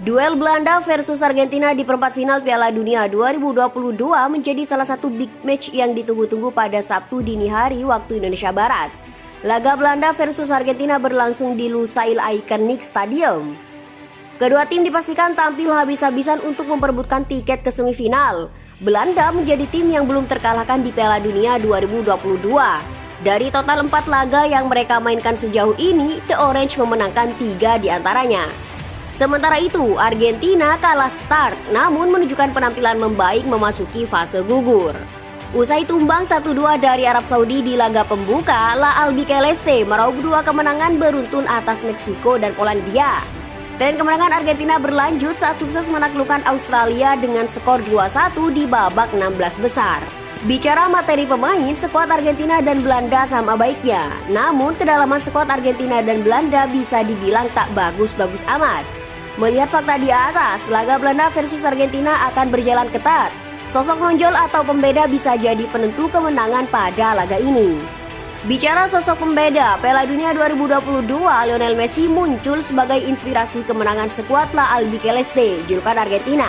Duel Belanda versus Argentina di perempat final Piala Dunia 2022 menjadi salah satu big match yang ditunggu-tunggu pada Sabtu dini hari waktu Indonesia Barat. Laga Belanda versus Argentina berlangsung di Lusail Iconic Stadium. Kedua tim dipastikan tampil habis-habisan untuk memperebutkan tiket ke semifinal. Belanda menjadi tim yang belum terkalahkan di Piala Dunia 2022. Dari total 4 laga yang mereka mainkan sejauh ini, The Orange memenangkan 3 diantaranya. Sementara itu, Argentina kalah start namun menunjukkan penampilan membaik memasuki fase gugur. Usai tumbang 1-2 dari Arab Saudi di laga pembuka, La Albiceleste meraup 2 kemenangan beruntun atas Meksiko dan Polandia. Tren kemenangan Argentina berlanjut saat sukses menaklukkan Australia dengan skor 2-1 di babak 16 besar. Bicara materi pemain, skuad Argentina dan Belanda sama baiknya. Namun kedalaman skuad Argentina dan Belanda bisa dibilang tak bagus-bagus amat. Melihat fakta di atas, laga Belanda versus Argentina akan berjalan ketat. Sosok menonjol atau pembeda bisa jadi penentu kemenangan pada laga ini. Bicara sosok pembeda, Piala Dunia 2022, Lionel Messi muncul sebagai inspirasi kemenangan skuad La Albiceleste, julukan Argentina.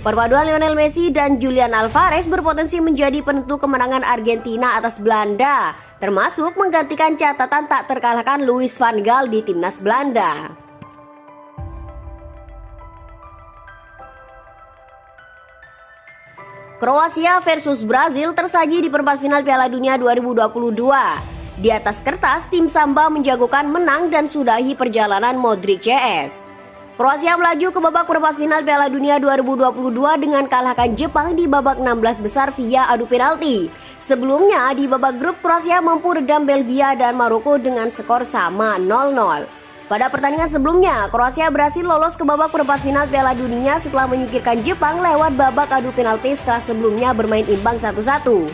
Perpaduan Lionel Messi dan Julian Alvarez berpotensi menjadi penentu kemenangan Argentina atas Belanda, termasuk menggantikan catatan tak terkalahkan Louis van Gaal di timnas Belanda. Kroasia versus Brazil tersaji di perempat final Piala Dunia 2022. Di atas kertas, tim Samba menjagokan menang dan sudahi perjalanan Modric CS. Kroasia melaju ke babak perempat final Piala Dunia 2022 dengan kalahkan Jepang di babak 16 besar via adu penalti. Sebelumnya, di babak grup, Kroasia mampu redam Belgia dan Maroko dengan skor sama 0-0. Pada pertandingan sebelumnya, Kroasia berhasil lolos ke babak perempat final Piala Dunia setelah menyingkirkan Jepang lewat babak adu penalti setelah sebelumnya bermain imbang 1-1.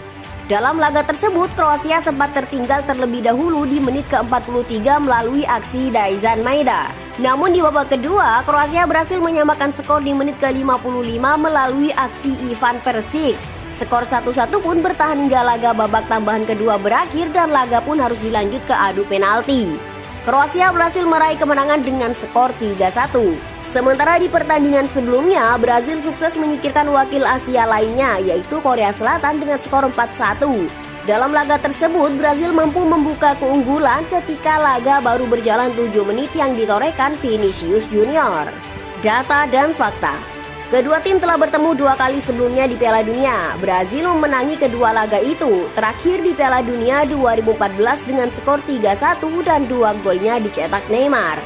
Dalam laga tersebut, Kroasia sempat tertinggal terlebih dahulu di menit ke-43 melalui aksi Daizan Maeda. Namun di babak kedua, Kroasia berhasil menyamakan skor di menit ke-55 melalui aksi Ivan Perisic. Skor 1-1 pun bertahan hingga laga babak tambahan kedua berakhir dan laga pun harus dilanjut ke adu penalti. Kroasia berhasil meraih kemenangan dengan skor 3-1. Sementara di pertandingan sebelumnya, Brazil sukses menyingkirkan wakil Asia lainnya, yaitu Korea Selatan dengan skor 4-1. Dalam laga tersebut, Brazil mampu membuka keunggulan ketika laga baru berjalan 7 menit yang ditorehkan Vinicius Junior. Data dan fakta. Kedua tim telah bertemu 2 kali sebelumnya di Piala Dunia. Brazil memenangi kedua laga itu, terakhir di Piala Dunia 2014 dengan skor 3-1 dan 2 golnya dicetak Neymar.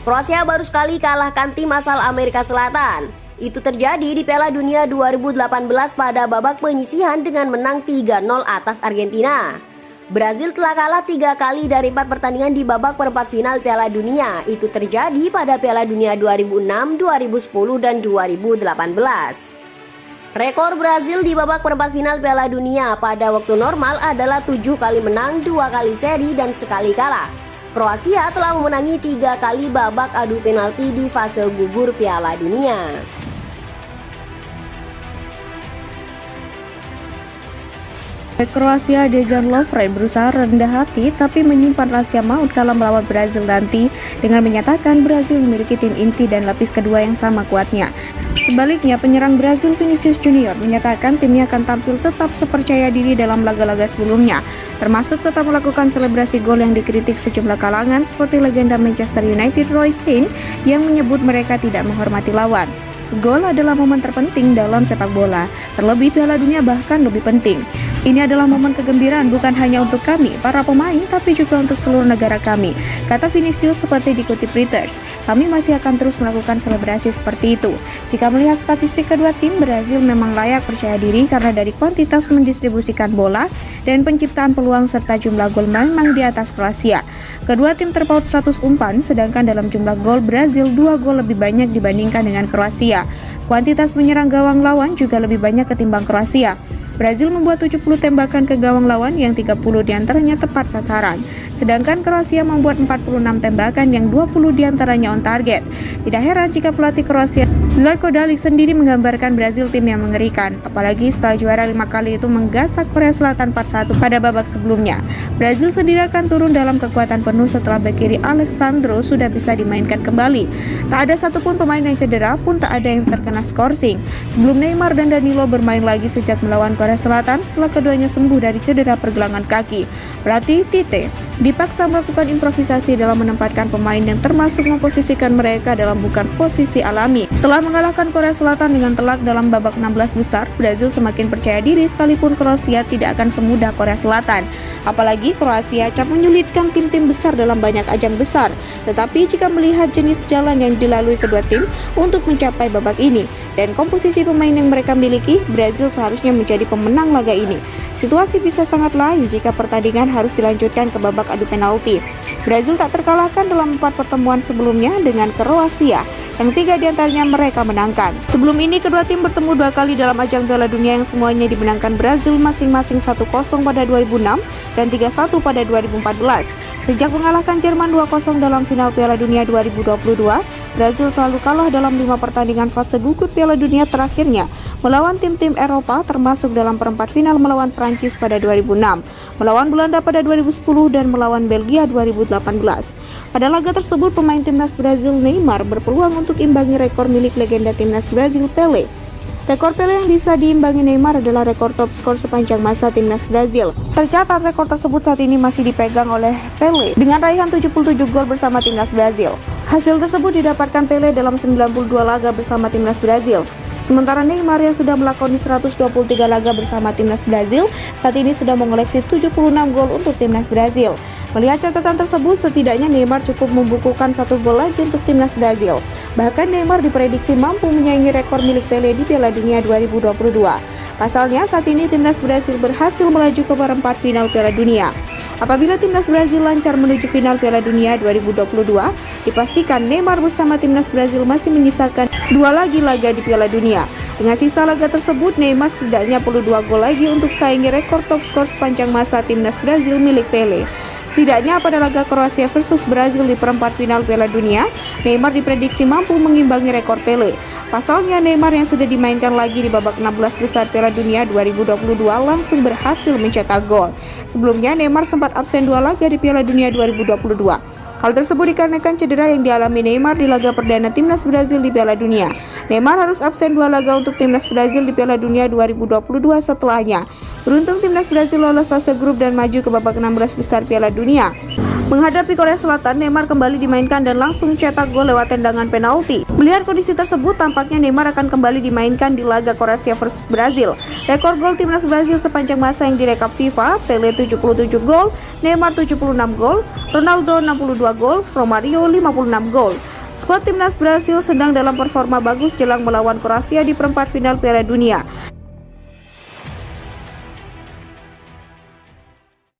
Kroasia baru sekali kalahkan tim asal Amerika Selatan. Itu terjadi di Piala Dunia 2018 pada babak penyisihan dengan menang 3-0 atas Argentina. Brazil telah kalah 3 kali dari 4 pertandingan di babak perempat final Piala Dunia. Itu terjadi pada Piala Dunia 2006, 2010, dan 2018. Rekor Brazil di babak perempat final Piala Dunia pada waktu normal adalah 7 kali menang, 2 kali seri, dan sekali kalah. Kroasia telah memenangi 3 kali babak adu penalti di fase gugur Piala Dunia. Kroasia Dejan Lovren berusaha rendah hati tapi menyimpan rahasia maut kala melawan Brazil nanti dengan menyatakan Brazil memiliki tim inti dan lapis kedua yang sama kuatnya. Sebaliknya, penyerang Brazil Vinicius Junior menyatakan timnya akan tampil tetap sepercaya diri dalam laga-laga sebelumnya, termasuk tetap melakukan selebrasi gol yang dikritik sejumlah kalangan seperti legenda Manchester United Roy Keane yang menyebut mereka tidak menghormati lawan. Gol adalah momen terpenting dalam sepak bola, terlebih Piala Dunia bahkan lebih penting. Ini adalah momen kegembiraan bukan hanya untuk kami, para pemain, tapi juga untuk seluruh negara kami, kata Vinicius seperti dikutip Reuters. Kami masih akan terus melakukan selebrasi seperti itu. Jika melihat statistik kedua tim, Brazil memang layak percaya diri karena dari kuantitas mendistribusikan bola dan penciptaan peluang serta jumlah gol memang di atas Kroasia. Kedua tim terpaut 100 umpan, sedangkan dalam jumlah gol Brazil 2 gol lebih banyak dibandingkan dengan Kroasia. Kuantitas menyerang gawang lawan juga lebih banyak ketimbang Kroasia. Brazil membuat 70 tembakan ke gawang lawan yang 30 diantaranya tepat sasaran. Sedangkan Kroasia membuat 46 tembakan yang 20 diantaranya on target. Tidak heran jika pelatih Kroasia Zlatko Dalic sendiri menggambarkan Brazil tim yang mengerikan. Apalagi setelah juara 5 kali itu menggasak Korea Selatan 4-1 pada babak sebelumnya. Brazil sendiri akan turun dalam kekuatan penuh setelah bek kiri Alexandro sudah bisa dimainkan kembali. Tak ada satupun pemain yang cedera pun tak ada yang terkena skorsing. Sebelum Neymar dan Danilo bermain lagi sejak melawan Korea Selatan setelah keduanya sembuh dari cedera pergelangan kaki. Pelatih Tite dipaksa melakukan improvisasi dalam menempatkan pemain yang termasuk memposisikan mereka dalam bukan posisi alami. Setelah mengalahkan Korea Selatan dengan telak dalam babak 16 besar, Brazil semakin percaya diri sekalipun Kroasia tidak akan semudah Korea Selatan. Apalagi Kroasia acap menyulitkan tim-tim besar dalam banyak ajang besar. Tetapi jika melihat jenis jalan yang dilalui kedua tim untuk mencapai babak ini dan komposisi pemain yang mereka miliki, Brazil seharusnya menjadi pemenang laga ini. Situasi bisa sangat lain jika pertandingan harus dilanjutkan ke babak adu penalti. Brazil tak terkalahkan dalam 4 pertemuan sebelumnya dengan Kroasia, yang 3 diantaranya mereka menangkan. Sebelum ini kedua tim bertemu 2 kali dalam ajang Piala Dunia yang semuanya dimenangkan Brazil masing-masing 1-0 pada 2006 dan 3-1 pada 2014. Sejak mengalahkan Jerman 2-0 dalam final Piala Dunia 2022, Brazil selalu kalah dalam 5 pertandingan fase gugur Piala Dunia terakhirnya melawan tim-tim Eropa, termasuk dalam perempat final melawan Prancis pada 2006, melawan Belanda pada 2010 dan melawan Belgia 2018. Pada laga tersebut, pemain timnas Brazil Neymar berpeluang untuk imbangi rekor milik legenda timnas Brazil Pelé. Rekor Pelé yang bisa diimbangi Neymar adalah rekor top skor sepanjang masa timnas Brazil. Tercatat rekor tersebut saat ini masih dipegang oleh Pelé dengan raihan 77 gol bersama timnas Brazil. Hasil tersebut didapatkan Pelé dalam 92 laga bersama timnas Brazil. Sementara Neymar yang sudah melakoni 123 laga bersama timnas Brazil, saat ini sudah mengoleksi 76 gol untuk timnas Brazil. Melihat catatan tersebut, setidaknya Neymar cukup membukukan 1 gol lagi untuk timnas Brazil. Bahkan Neymar diprediksi mampu menyaingi rekor milik Pelé di Piala Dunia 2022. Pasalnya, saat ini timnas Brazil berhasil melaju ke perempat final Piala Dunia. Apabila timnas Brazil lancar menuju final Piala Dunia 2022, dipastikan Neymar bersama timnas Brazil masih menyisakan 2 lagi laga di Piala Dunia. Dengan sisa laga tersebut, Neymar setidaknya perlu 2 gol lagi untuk saingi rekor top skor sepanjang masa timnas Brazil milik Pelé. Setidaknya pada laga Kroasia versus Brazil di perempat final Piala Dunia, Neymar diprediksi mampu mengimbangi rekor Pelé. Pasalnya Neymar yang sudah dimainkan lagi di babak 16 besar Piala Dunia 2022 langsung berhasil mencetak gol. Sebelumnya Neymar sempat absen 2 laga di Piala Dunia 2022. Hal tersebut dikarenakan cedera yang dialami Neymar di laga perdana timnas Brazil di Piala Dunia. Neymar harus absen 2 laga untuk timnas Brazil di Piala Dunia 2022 setelahnya. Beruntung timnas Brazil lolos fase grup dan maju ke babak 16 besar Piala Dunia. Menghadapi Korea Selatan, Neymar kembali dimainkan dan langsung cetak gol lewat tendangan penalti. Melihat kondisi tersebut, tampaknya Neymar akan kembali dimainkan di laga Kroasia versus Brazil. Rekor gol timnas Brazil sepanjang masa yang direkap FIFA, Pelé 77 gol, Neymar 76 gol, Ronaldo 62 gol, Romario 56 gol. Skuad timnas Brazil sedang dalam performa bagus jelang melawan Kroasia di perempat final Piala Dunia.